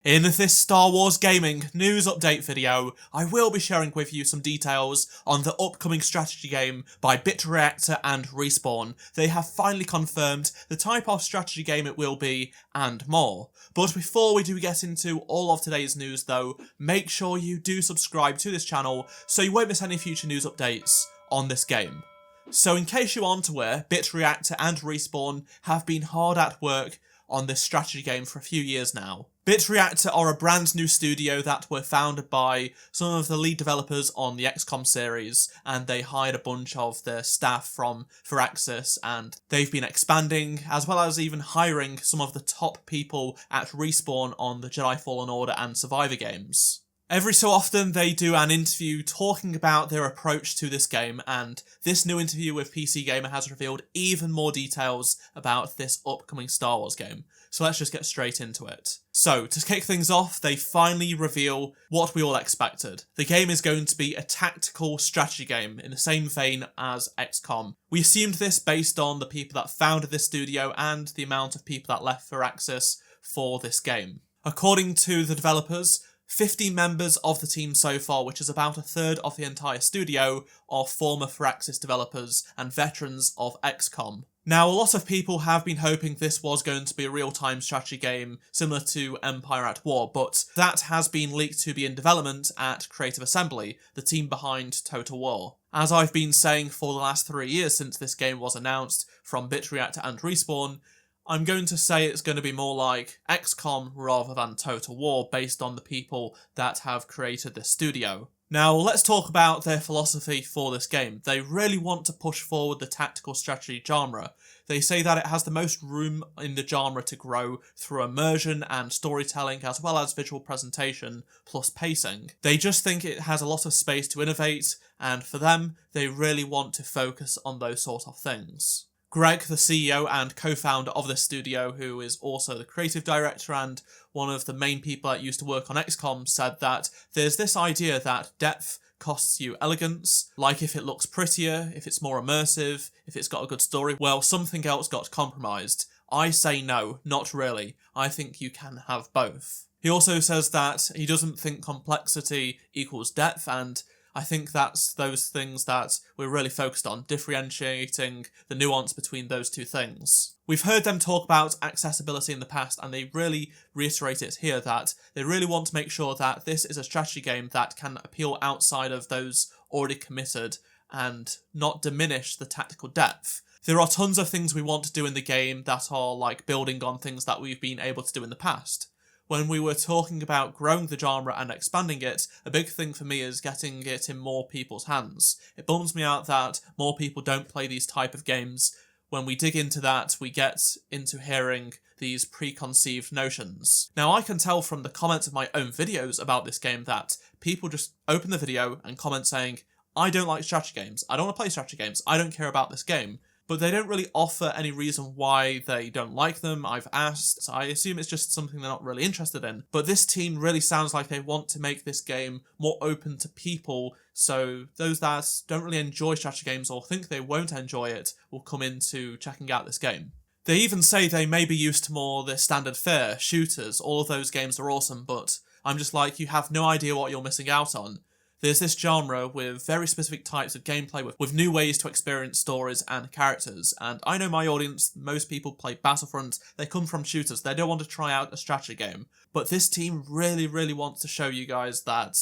In this Star Wars gaming news update video, I will be sharing with you some details on the upcoming strategy game by Bit Reactor and Respawn. They have finally confirmed the type of strategy game it will be, and more. But before we do get into all of today's news though, make sure you do subscribe to this channel so you won't miss any future news updates on this game. So in case you aren't aware, Bit Reactor and Respawn have been hard at work on this strategy game for a few years now. Bit Reactor are a brand new studio that were founded by some of the lead developers on the XCOM series, and they hired a bunch of their staff from Firaxis, and they've been expanding, as well as even hiring some of the top people at Respawn on the Jedi Fallen Order and Survivor games. Every so often they do an interview talking about their approach to this game, and this new interview with PC Gamer has revealed even more details about this upcoming Star Wars game. So let's just get straight into it. So, to kick things off, they finally reveal what we all expected. The game is going to be a tactical strategy game in the same vein as XCOM. We assumed this based on the people that founded this studio and the amount of people that left Firaxis for this game. According to the developers, 50 members of the team so far, which is about a third of the entire studio, are former Firaxis developers and veterans of XCOM. Now, a lot of people have been hoping this was going to be a real-time strategy game similar to Empire at War, but that has been leaked to be in development at Creative Assembly, the team behind Total War. As I've been saying for the last 3 years since this game was announced from Bit Reactor and Respawn, I'm going to say it's going to be more like XCOM rather than Total War based on the people that have created this studio. Now, let's talk about their philosophy for this game. They really want to push forward the tactical strategy genre. They say that it has the most room in the genre to grow through immersion and storytelling, as well as visual presentation plus pacing. They just think it has a lot of space to innovate, and for them, they really want to focus on those sort of things. Greg, the CEO and co-founder of this studio, who is also the creative director and one of the main people that used to work on XCOM, said that there's this idea that depth costs you elegance, like if it looks prettier, if it's more immersive, if it's got a good story, well, something else got compromised. I say no, not really. I think you can have both. He also says that he doesn't think complexity equals depth, and I think that's those things that we're really focused on, differentiating the nuance between those two things. We've heard them talk about accessibility in the past, and they really reiterate it here that they really want to make sure that this is a strategy game that can appeal outside of those already committed and not diminish the tactical depth. There are tons of things we want to do in the game that are like building on things that we've been able to do in the past. When we were talking about growing the genre and expanding it, a big thing for me is getting it in more people's hands. It bums me out that more people don't play these type of games. When we dig into that, we get into hearing these preconceived notions. Now, I can tell from the comments of my own videos about this game that people just open the video and comment saying, I don't like strategy games, I don't want to play strategy games, I don't care about this game. But they don't really offer any reason why they don't like them. I've asked, so I assume it's just something they're not really interested in. But this team really sounds like they want to make this game more open to people, so those that don't really enjoy strategy games or think they won't enjoy it will come into checking out this game. They even say they may be used to more the standard fare, shooters, all of those games are awesome, but I'm just like, you have no idea what you're missing out on. There's this genre with very specific types of gameplay with new ways to experience stories and characters, and I know my audience, most people play Battlefront, they come from shooters, they don't want to try out a strategy game, but this team really wants to show you guys that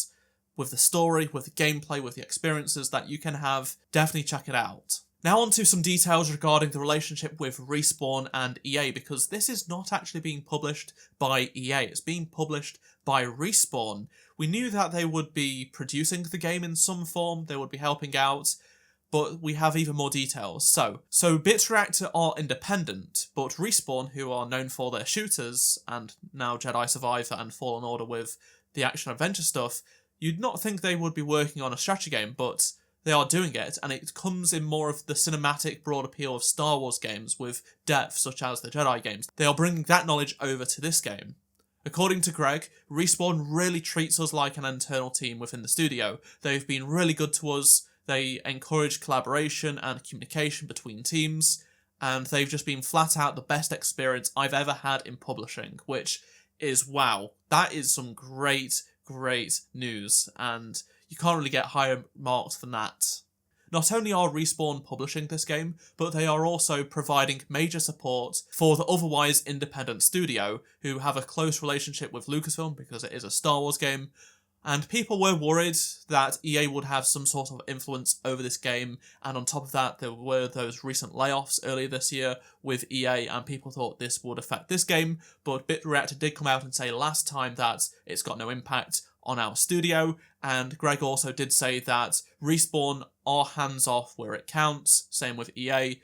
with the story, with the gameplay, with the experiences that you can have, definitely check it out. Now on to some details regarding the relationship with Respawn and EA, because this is not actually being published by EA, it's being published by Respawn. We knew that they would be producing the game in some form, they would be helping out, but we have even more details. So Bitreactor are independent, but Respawn, who are known for their shooters, and now Jedi Survivor and Fallen Order with the action-adventure stuff, you'd not think they would be working on a strategy game, but they are doing it, and it comes in more of the cinematic, broad appeal of Star Wars games with depth, such as the Jedi games. They are bringing that knowledge over to this game. According to Greg, Respawn really treats us like an internal team within the studio. They've been really good to us, they encourage collaboration and communication between teams, and they've just been flat out the best experience I've ever had in publishing, which is wow. That is some great news, and you can't really get higher marks than that. Not only are Respawn publishing this game, but they are also providing major support for the otherwise independent studio, who have a close relationship with Lucasfilm because it is a Star Wars game. And people were worried that EA would have some sort of influence over this game, and on top of that, there were those recent layoffs earlier this year with EA, and people thought this would affect this game, but Bit Reactor did come out and say last time that it's got no impact on our studio, and Greg also did say that Respawn are hands-off where it counts, same with EA.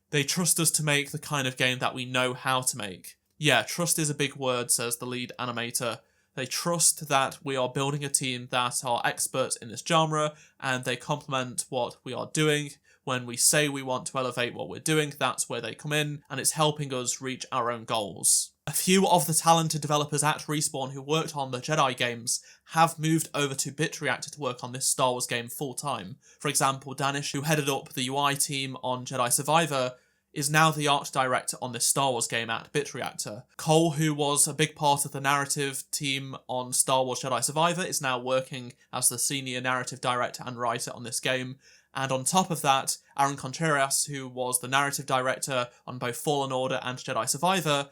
They trust us to make the kind of game that we know how to make. Yeah, trust is a big word, says the lead animator. They trust that we are building a team that are experts in this genre, and they complement what we are doing. When we say we want to elevate what we're doing, that's where they come in, and it's helping us reach our own goals. A few of the talented developers at Respawn who worked on the Jedi games have moved over to Bit Reactor to work on this Star Wars game full-time. For example, Danish, who headed up the UI team on Jedi Survivor, is now the art director on this Star Wars game at Bitreactor. Cole, who was a big part of the narrative team on Star Wars Jedi Survivor, is now working as the senior narrative director and writer on this game. And on top of that, Aaron Contreras, who was the narrative director on both Fallen Order and Jedi Survivor,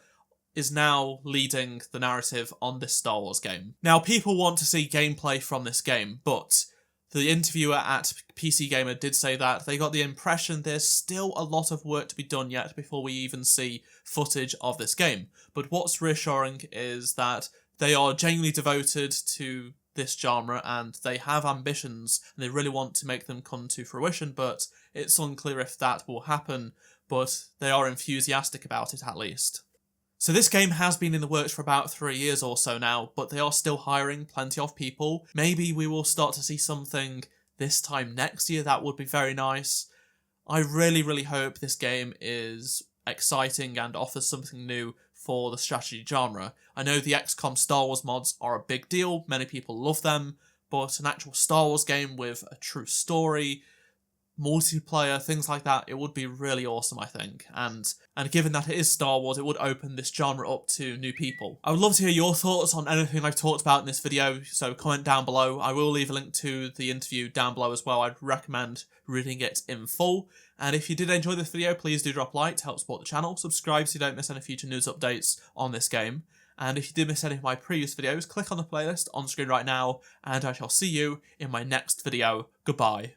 is now leading the narrative on this Star Wars game. Now, people want to see gameplay from this game, but the interviewer at PC Gamer did say that they got the impression there's still a lot of work to be done yet before we even see footage of this game. But what's reassuring is that they are genuinely devoted to this genre and they have ambitions and they really want to make them come to fruition, but it's unclear if that will happen, but they are enthusiastic about it at least. So this game has been in the works for about 3 years or so now, but they are still hiring plenty of people. Maybe we will start to see something this time next year. That would be very nice. I really hope this game is exciting and offers something new for the strategy genre. I know the XCOM Star Wars mods are a big deal, many people love them, but an actual Star Wars game with a true story, multiplayer, things like that, it would be really awesome, I think. And given that it is Star Wars, it would open this genre up to new people. I would love to hear your thoughts on anything I've talked about in this video, so comment down below. I will leave a link to the interview down below as well. I'd recommend reading it in full. And if you did enjoy this video, please do drop a like to help support the channel. Subscribe so you don't miss any future news updates on this game. And if you did miss any of my previous videos, click on the playlist on screen right now, and I shall see you in my next video. Goodbye.